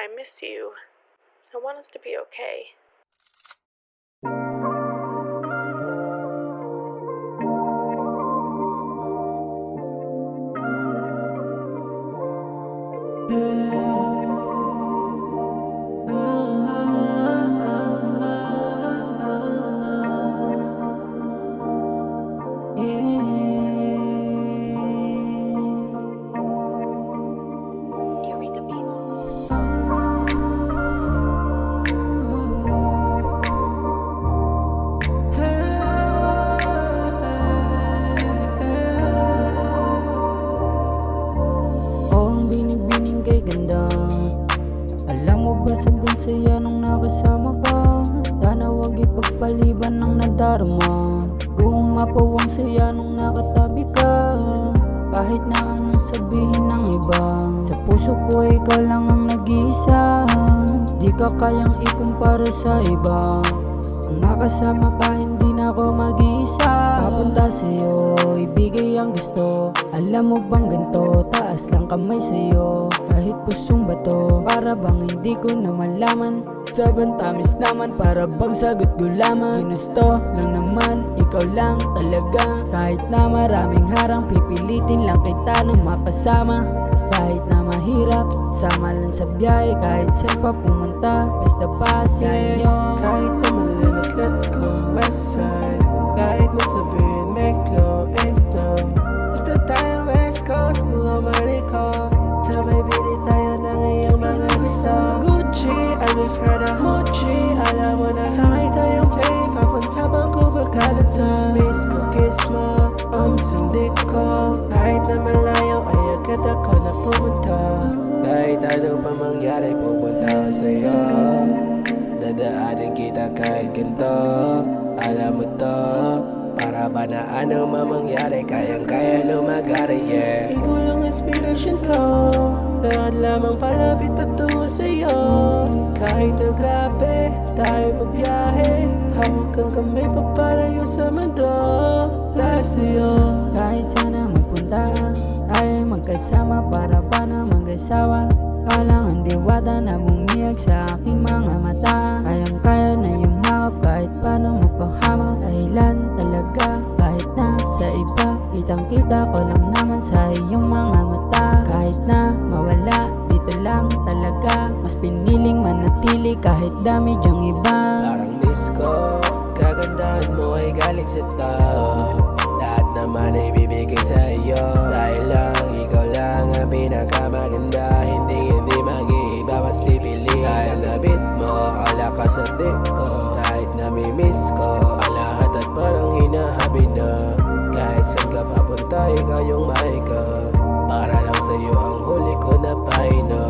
I miss you. I want us to be okay. Eureka Beats. Ang binibining kay ganda. Alam mo ba sobrang saya nung nakasama ka? Sana wag ipagpaliban ng nadarama. Gumapaw ang saya nung nakatabi ka. Kahit na anong sabihin ng iba, sa puso ko ikaw lang ang nag-iisa. Di ka kayang ikumpara sa iba. Ang nakasama ka hindi na ako mag-iisa. Papunta sa'yo, ibigay ang gusto. Alam mo bang ganito, taas lang kamay sa'yo. Kahit pusong bato, para bang hindi ko na malaman. Sabang tamis naman, para bang sagot gulaman. Ginusto lang naman, ikaw lang talaga. Kahit na maraming harang, pipilitin lang kita nung makasama. Kahit na mahirap, sama lang sa biyahe. Kahit saan pa pumunta, basta pa sa'yo. Kahit na malimit, let's go west side. Kahit masabihin, make low, ain't no. Ito tayo west coast, mga mariko. Sabay bili tayo ng iyong mga gusto. Gucci, Alfredo, Mochi. Alam mo na, sakay tayong plane. Papunta Vancouver, Canada. Miss ko, kiss mo, sundik ko. Kahit na malayo, ay agad ako na pumunta. Kahit ano pa mangyari, pupunta ako sa'yo. Dadaanin kita kahit ganito. Alam mo to, para ba na ano mamangyari, kayang-kaya lumagari, yeah. Ikaw lang inspiration ko, lahat lamang palapit patungo sa'yo. Kahit na grabe, tayo magbiyahe. Hawak kang kamay papalayo sa mundo. Dahil sa'yo, Kahit sana magpunta, tayo magkasama. Para ba na mag-asawa? Kalangan diwata na bumiyag sa aking mga mata. Kayang-kaya na yumakap kahit paano mapahamak. Dahilan talaga kahit na sa iba. Kitang-kita ko lang naman sa iyong mga mata. Kahit na mawala, dito lang talaga. Mas piniling manatili kahit dami diyang iba. parang miss ko, kagandahan mo ay galing sa tao. Lahat naman ay bibigay sa iyo. Dahil lang, ikaw lang ang pinakamaganda. Hindi mag-iiba, mas pipili. Dahil nabit mo, ala ka sa tip ko. Kahit nami-miss ko, ang lahat at parang hinahabi na. Kahit saan ka papunta, ikaw yung maika. Para lang sa'yo ang huli ko na pahinga.